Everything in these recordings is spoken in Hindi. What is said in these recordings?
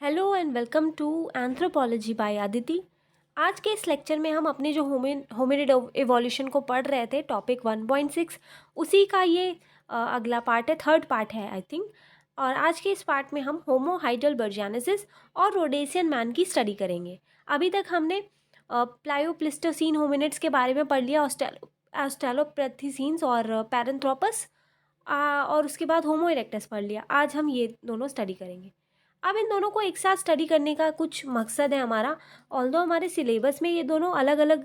Hello and welcome to anthropology by Aditi. आज के इस लेक्चर में हम अपने जो होमिनिड एवोल्यूशन को पढ़ रहे थे टॉपिक 1.6 उसी का ये अगला पार्ट है, थर्ड पार्ट है आई थिंक। और आज के इस पार्ट में हम होमो हाइडलबर्जियानेसिस और रोडेशियन मैन की स्टडी करेंगे। अभी तक हमने प्लायोप्लिस्टोसीन होमिनिड्स के बारे में पढ़ लिया, ऑस्ट्रेलोपिथेसीन्स और पैरेंथ्रोपस, और उसके बाद होमो इरेक्टस पढ़ लिया। आज हम ये दोनों स्टडी करेंगे। अब इन दोनों को एक साथ स्टडी करने का कुछ मकसद है हमारा। ऑल्दो हमारे सिलेबस में ये दोनों अलग अलग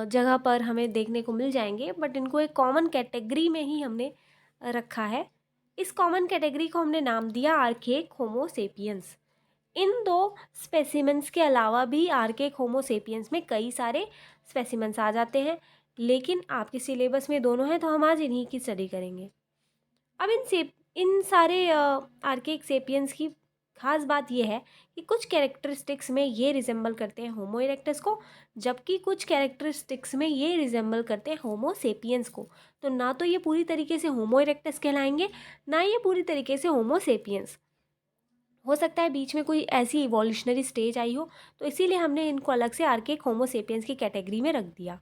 जगह पर हमें देखने को मिल जाएंगे, बट इनको एक कॉमन कैटेगरी में ही हमने रखा है। इस कॉमन कैटेगरी को हमने नाम दिया आर्केक होमो सेपियंस। इन दो स्पेसिमेंस के अलावा भी आर्केक होमो सेपियंस में कई सारे स्पेसिमेंस आ जाते हैं, लेकिन आपके सिलेबस में दोनों हैं तो हम आज इन्हीं की स्टडी करेंगे। अब इन सारे आर्केक सेपियंस की खास बात यह है कि कुछ कैरेक्टरिस्टिक्स में ये रिजेंबल करते हैं होमो इरेक्टस को, जबकि कुछ कैरेक्टरिस्टिक्स में ये रिजेंबल करते हैं होमो सेपियंस को। तो ना तो ये पूरी तरीके से होमो इरेक्टस कहलाएंगे, ना ये पूरी तरीके से होमो सेपियंस। हो सकता है बीच में कोई ऐसी इवोल्यूशनरी स्टेज आई हो, तो इसीलिए हमने इनको अलग से आर्केक होमो सेपियंस की कैटेगरी में रख दिया।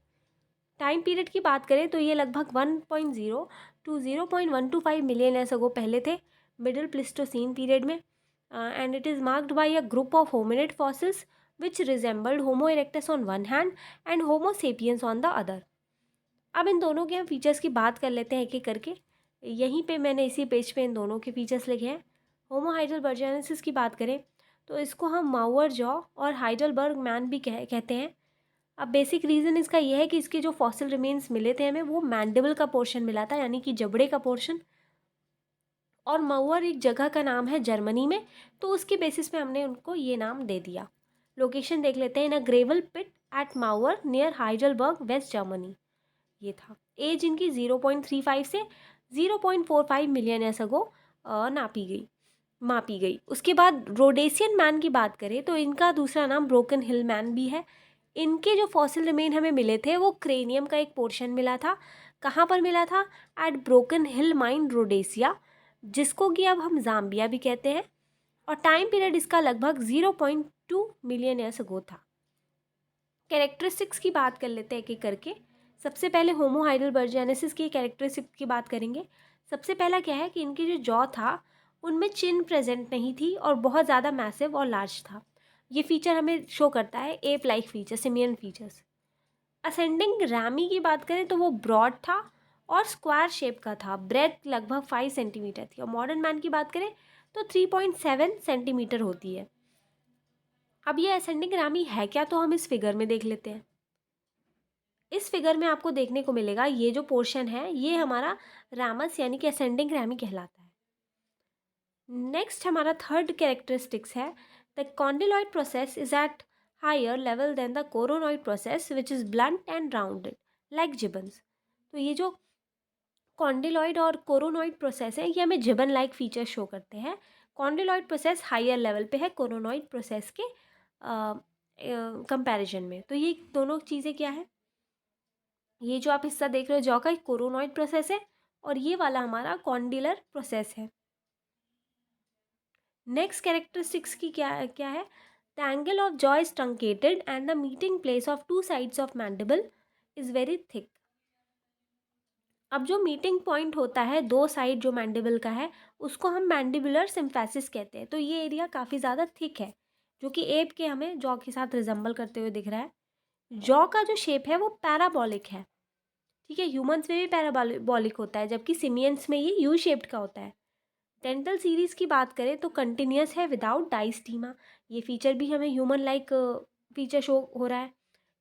टाइम पीरियड की बात करें तो ये लगभग 1.0 टू 0.125 मिलियन ईयर्स अगो पहले थे, मिडिल प्लिस्टोसीन पीरियड में, and it is marked by a group of hominid fossils which resembled homo erectus on one hand and homo sapiens on the other. अब इन दोनों के हम फीचर्स की बात कर लेते हैं एक एक करके। यहीं पे मैंने इसी पेज पे इन दोनों के फीचर्स लिखे हैं। होमो हाइडलबर्जियनेसिस की बात करें तो इसको हम माउअर जॉ और हाइडलबर्ग मैन भी कहते हैं। अब बेसिक रीज़न इसका यह है कि इसके जो फॉसिल रिमेन्स मिले थे हमें, वो मैंडिबल का पोर्शन मिला था, यानी कि जबड़े का पोर्शन। और माउअर एक जगह का नाम है जर्मनी में, तो उसके बेसिस पे हमने उनको ये नाम दे दिया। लोकेशन देख लेते हैं, in a gravel pit at Mauer near Heidelberg West Germany. ये था। एज इनकी 0.35 से 0.45 मिलियन ईयर्स अगो मापी गई। उसके बाद रोडेशियन मैन की बात करें तो इनका दूसरा नाम ब्रोकन हिल मैन भी है। इनके जो फॉसिल रिमेन हमें मिले थे वो क्रेनियम का एक पोर्शन मिला था। कहाँ पर मिला था? एट ब्रोकन हिल माइन रोडेसिया, जिसको कि अब हम जाम्बिया भी कहते हैं। और टाइम पीरियड इसका लगभग 0.2 मिलियन ईयर्स अगो था। कैरेक्टरिस्टिक्स की बात कर लेते हैं एक एक करके। सबसे पहले होमो हाइडलबर्जियनेसिस की कैरेक्टरिस्टिक्स की बात करेंगे। सबसे पहला क्या है कि इनकी जो जॉ था उनमें चिन प्रेजेंट नहीं थी और बहुत ज़्यादा मैसिव और लार्ज था। ये फीचर हमें शो करता है ape like feature, simian features. Ascending ramie की बात करें तो वो ब्रॉड था और स्क्वायर शेप का था। ब्रेथ लगभग 5 सेंटीमीटर थी। और मॉडर्न मैन की बात करें तो 3.7 सेंटीमीटर होती है। अब ये असेंडिंग रैमी है क्या, तो हम इस फिगर में देख लेते हैं। इस फिगर में आपको देखने को मिलेगा ये जो पोर्शन है ये हमारा रैमस यानी कि असेंडिंग रैमी कहलाता है। नेक्स्ट हमारा थर्ड कैरेक्टरिस्टिक्स है, the condyloid process is at higher level than the coronoid process which is blunt and rounded like gibbons. तो ये जो कॉन्डिलॉइड और कोरोनॉइड प्रोसेस है ये हमें जिबन लाइक फीचर शो करते हैं। कॉन्डिलॉइड प्रोसेस हायर लेवल पे है कोरोनॉइड प्रोसेस के कंपैरिजन में। तो ये दोनों चीज़ें क्या है, ये जो आप हिस्सा देख रहे हो जॉ का कोरोनॉइड प्रोसेस है और ये वाला हमारा कॉन्डिलर प्रोसेस है। नेक्स्ट कैरेक्टरिस्टिक्स की क्या क्या है, the angle of jaw is truncated and the meeting place of two sides of mandible is very thick. अब जो मीटिंग पॉइंट होता है दो साइड जो मैंडिबल का है उसको हम मैंडिबुलर सिम्फेसिस कहते हैं। तो ये एरिया काफ़ी ज़्यादा थिक है, जो कि एप के हमें जॉ के साथ रिजेंबल करते हुए दिख रहा है। जॉ का जो शेप है वो पैराबॉलिक है, ठीक है। ह्यूमंस में भी पैराबॉलिक होता है, जबकि सिमियंस में ये यू शेप्ड का होता है। डेंटल सीरीज़ की बात करें तो कंटिन्यूस है विदाउट डाइस्टीमा। ये फीचर भी हमें ह्यूमन लाइक फीचर शो हो रहा है,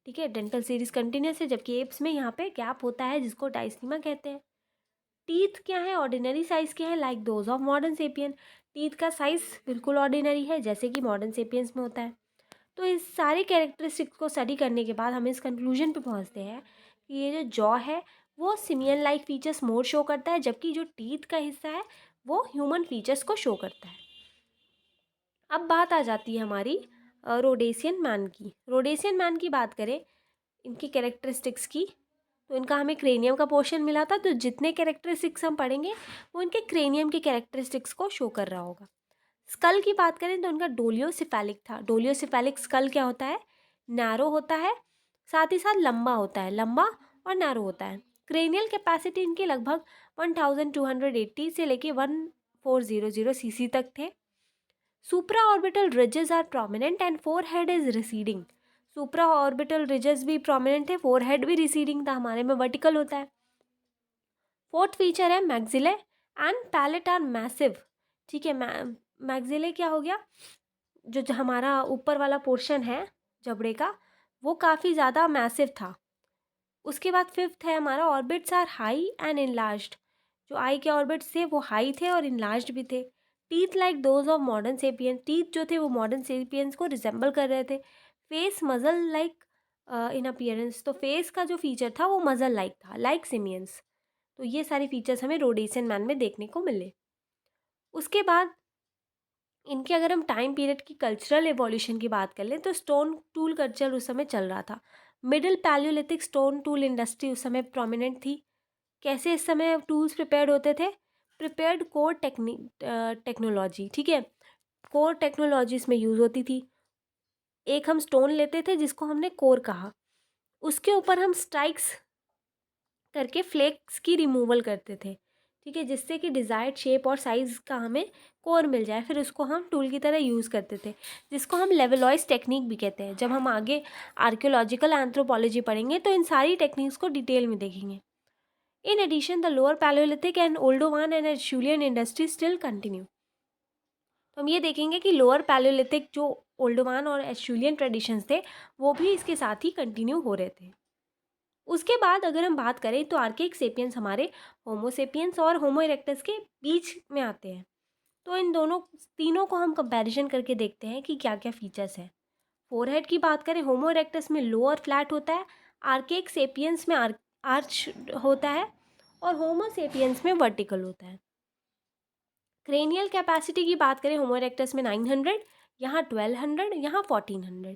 ठीक है। डेंटल सीरीज़ कंटिन्यूस है, जबकि एप्स में यहाँ पे गैप होता है जिसको डाइस्टीमा कहते हैं। टीथ क्या है, ऑर्डिनरी साइज़ के हैं like those of modern sapien. Teeth का साइज़ बिल्कुल ऑर्डिनरी है जैसे कि मॉडर्न सेपियंस में होता है। तो इस सारी कैरेक्टरिस्टिक्स को स्टडी करने के बाद हम इस कंक्लूजन पे पहुँचते हैं कि ये जो जॉ है वो सिमियन लाइक फीचर्स मोर शो करता है, जबकि जो टीथ का हिस्सा है वो ह्यूमन फीचर्स को शो करता है। अब बात आ जाती है हमारी रोडेशियन मैन की। रोडेशियन मैन की बात करें इनकी कैरेक्टरिस्टिक्स की, तो इनका हमें क्रेनियम का पोर्शन मिला था। तो जितने कैरेक्टरिस्टिक्स हम पढ़ेंगे वो इनके क्रेनियम के कैरेक्टरिस्टिक्स को शो कर रहा होगा। स्कल की बात करें तो उनका डोलियोसिफेलिक था। डोलियोसिफेलिक स्कल क्या होता है? नैरो होता है, साथ ही साथ लंबा होता है, लंबा और नैरो होता है। क्रेनियल कैपेसिटी इनकी लगभग 1280 से लेके 1400 सीसी तक थे। Supraorbital ridges are prominent and forehead is receding. Supraorbital ridges भी प्रोमिनेंट थे, फोरहेड भी रिसीडिंग था, हमारे में वर्टिकल होता है। फोर्थ फीचर है maxillae and palate are massive. ठीक है, मैक्सिले क्या हो गया? जो हमारा ऊपर वाला पोर्शन है जबड़े का, वो काफ़ी ज़्यादा मैसिव था। उसके बाद फिफ्थ है हमारा orbits are high and enlarged. जो आई के ऑर्बिट्स थे वो हाई थे और इनलार्ज्ड भी थे। Teeth like those of modern sapiens, teeth जो थे वो मॉडर्न सेपियंस को रिजेंबल कर रहे थे। फेस मजल लाइक इन अपीयरेंस, तो फेस का जो फीचर था वो मजल लाइक था, लाइक सिमियंस। तो ये सारे फीचर्स हमें रोडेशियन मैन में देखने को मिले। उसके बाद इनके अगर हम टाइम पीरियड की कल्चरल एवोल्यूशन की बात कर लें तो स्टोन टूल कल्चर उस समय चल रहा था। Middle Palaeolithic stone tool industry उस समय प्रोमिनेंट थी। कैसे इस समय टूल्स प्रिपेयर्ड होते थे? प्रिपेयर्ड कोर टेक्नोलॉजी, ठीक है, कोर टेक्नोलॉजी इसमें यूज़ होती थी। एक हम स्टोन लेते थे जिसको हमने कोर कहा, उसके ऊपर हम स्ट्राइक्स करके फ्लेक्स की रिमूवल करते थे, ठीक है, जिससे कि डिज़ायर्ड शेप और साइज़ का हमें कोर मिल जाए, फिर उसको हम टूल की तरह यूज़ करते थे, जिसको हम लेवलॉइज टेक्निक भी कहते हैं। जब हम आगे आर्कियोलॉजिकल एंथ्रोपोलॉजी पढ़ेंगे तो इन सारी टेक्निक्स को डिटेल में देखेंगे। In addition the lower Palaeolithic and Oldowan and Acheulean industry still continue. तो हम ये देखेंगे कि लोअर पैलियोलिथिक जो ओल्डोवान और एशुलियन ट्रेडिशंस थे वो भी इसके साथ ही कंटिन्यू हो रहे थे। उसके बाद अगर हम बात करें तो आर्किक सेपियंस हमारे होमोसेपियंस और होमो इरेक्टस के बीच में आते हैं। तो इन दोनों तीनों को हम कंपैरिजन करके देखते हैं कि क्या क्या फीचर्स हैं। फोरहेड की बात करें, होमो इरेक्टस में लो और फ्लैट होता है, आर्किक सेपियंस में आर्च होता है और होमो सेपियंस में वर्टिकल होता है। क्रेनियल कैपेसिटी की बात करें, होमो इरेक्टस में 900, यहाँ 1200, यहाँ 1400।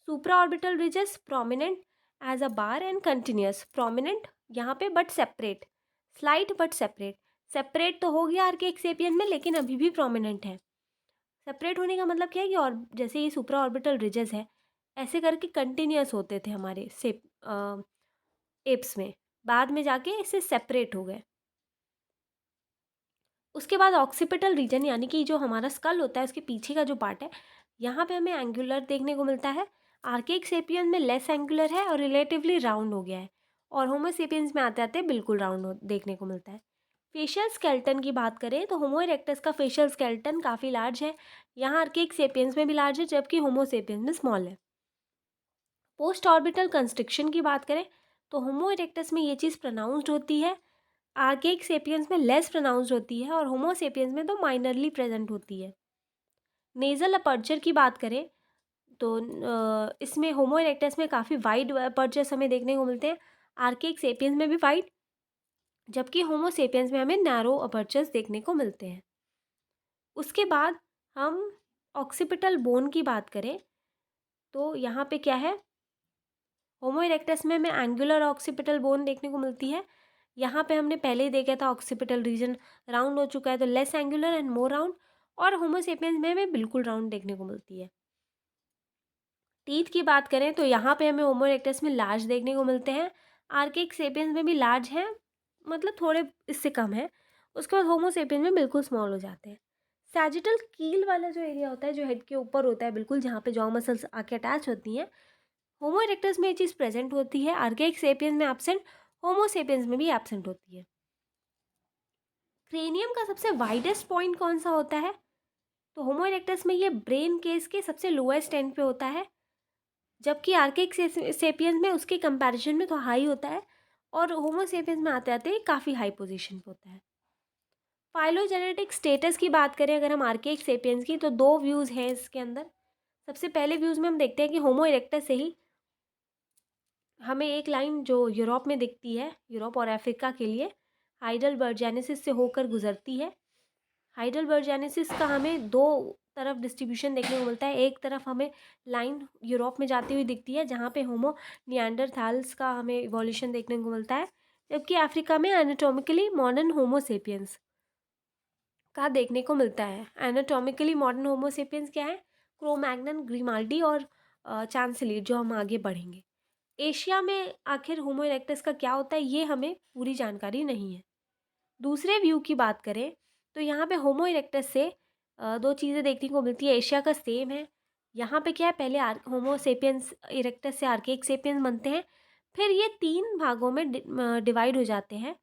Supraorbital ridges prominent as a bar and continuous, prominent यहाँ पे but separate, slight but separate. Separate तो हो गया आर्किक सेपियन में लेकिन अभी भी प्रोमिनेंट है। सेपरेट होने का मतलब क्या है कि और जैसे ये सुप्रा ऑर्बिटल रिजेस है ऐसे करके कंटिन्यूस होते थे हमारे एप्स में, बाद में जाके इससे सेपरेट हो गए। उसके बाद ऑक्सीपिटल रीजन यानी कि जो हमारा स्कल होता है उसके पीछे का जो पार्ट है, यहाँ पे हमें एंगुलर देखने को मिलता है। आर्किक सेपियंस में लेस एंगुलर है और रिलेटिवली राउंड हो गया है, और होमो सेपियंस में आते आते बिल्कुल राउंड देखने को मिलता है। फेशियल स्केल्टन की बात करें तो होमो इरेक्टस का फेशियल स्केल्टन काफ़ी लार्ज है, यहाँ आर्किक सेपियंस में भी लार्ज है जबकि होमो सेपियंस में स्मॉल है। पोस्ट ऑर्बिटल कंस्ट्रिक्शन की बात करें तो होमो इरेक्टस में ये चीज़ प्रोनाउंस्ड होती है, आर्किक सेपियंस में लेस प्रोनाउंस्ड होती है और होमो सेपियंस में तो माइनरली प्रेजेंट होती है। नेज़ल अपर्चर की बात करें तो इसमें होमो इरेक्टस में काफ़ी वाइड अपर्चर्स हमें देखने को मिलते हैं, आर्किक सेपियंस में भी वाइड, जबकि होमो सेपियंस में हमें नैरो अपर्चर्स देखने को मिलते हैं। उसके बाद हम ऑक्सीपिटल बोन की बात करें तो यहाँ पे क्या है, होमो इरेक्टस में हमें एंगुलर ऑक्सीपिटल बोन देखने को मिलती है। यहाँ पे हमने पहले ही देखा था ऑक्सीपिटल रीजन राउंड हो चुका है तो less angular and more round, और होमो सेपियंस में हमें बिल्कुल राउंड देखने को मिलती है। टीथ की बात करें तो यहाँ पे हमें होमो इरेक्टस में लार्ज देखने को मिलते हैं, आर्किक सेपियंस में भी लार्ज हैं, मतलब थोड़े इससे कम है। उसके बाद होमो सेपियंस में बिल्कुल स्मॉल हो जाते हैं। सैजिटल कील वाला जो एरिया होता है जो हेड के ऊपर होता है बिल्कुल, जहाँ पे जॉ मसल्स आके अटैच होती हैं, होमो इरेक्टस में ये चीज़ प्रेजेंट होती है, आर्किक सेपियंस में एब्सेंट, होमो सेपियंस में भी एब्सेंट होती है। क्रेनियम का सबसे वाइडेस्ट पॉइंट कौन सा होता है? तो होमो इरेक्टस में ये ब्रेन केस के सबसे लोएस्ट एंड पे होता है, जबकि आर्किक सेपियंस में उसके कंपैरिजन में तो हाई होता है, और होमो सेपियंस में आते आते काफ़ी हाई पोजीशन पे होता है। फाइलोजेनेटिक स्टेटस की बात करें अगर हम आर्किक सेपियंस की, तो दो व्यूज़ हैं इसके अंदर। सबसे पहले व्यूज़ में हम देखते हैं कि होमो इरेक्टस से ही हमें एक लाइन जो यूरोप में दिखती है, यूरोप और अफ्रीका के लिए हाइडलबर्जियानेसिस से होकर गुजरती है। हाइडलबर्जियानेसिस का हमें दो तरफ डिस्ट्रीब्यूशन देखने को मिलता है, एक तरफ हमें लाइन यूरोप में जाती हुई दिखती है जहाँ पे होमो निएंडरथाल्स का हमें इवोल्यूशन देखने को मिलता है, जबकि अफ्रीका में एनाटोमिकली मॉडर्न होमो सेपियंस का देखने को मिलता है। एनाटॉमिकली मॉडर्न होमोसेपियंस क्या है? क्रो-मैग्नन, ग्रिमाल्डी और चांसलीर, जो हम आगे बढ़ेंगे। एशिया में आखिर होमो इरेक्टस का क्या होता है, ये हमें पूरी जानकारी नहीं है। दूसरे व्यू की बात करें तो यहाँ पे होमो इरेक्टस से दो चीज़ें देखने को मिलती है। एशिया का सेम है। यहाँ पे क्या है, पहले होमो सेपियंस इरेक्टस से आर्केइक सेपियंस बनते हैं, फिर ये 3 भागों में डिवाइड हो जाते हैं।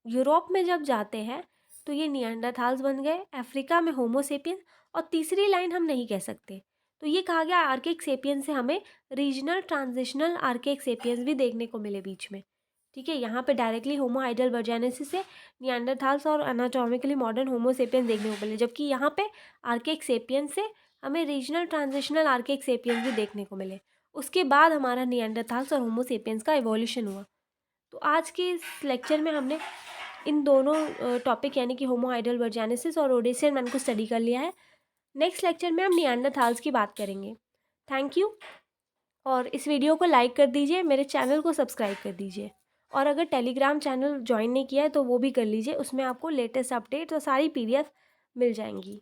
यूरोप में जब जाते हैं तो ये निएंडरथाल्स बन गए, अफ्रीका में होमो सेपियंस, और तीसरी लाइन हम नहीं कह सकते। तो ये कहा गया आर्केइक सेपियंस से हमें रीजनल ट्रांजिशनल आर्केइक सेपियंस भी देखने को मिले बीच में। ठीक है, यहाँ पे डायरेक्टली होमो हाइडेलबर्जेनेसिस से निएंडरथाल्स और एनाटॉमिकली मॉडर्न होमो सेपियंस देखने को मिले, जबकि यहाँ पे आर्केइक सेपियंस से हमें रीजनल ट्रांजिशनल आर्केइक सेपियंस भी देखने को मिले। उसके बाद हमारा निएंडरथाल्स और होमो सेपियंस का इवोल्यूशन हुआ। तो आज के इस लेक्चर में हमने इन दोनों टॉपिक यानी कि होमो हाइडेलबर्जेनेसिस और ओडेसियन मैन को स्टडी कर लिया है। नेक्स्ट लेक्चर में हम निएंडरथाल्स की बात करेंगे। Thank you. और इस वीडियो को लाइक कर दीजिए, मेरे चैनल को सब्सक्राइब कर दीजिए, और अगर टेलीग्राम चैनल ज्वाइन नहीं किया है तो वो भी कर लीजिए। उसमें आपको लेटेस्ट अपडेट्स और सारी PDF मिल जाएंगी।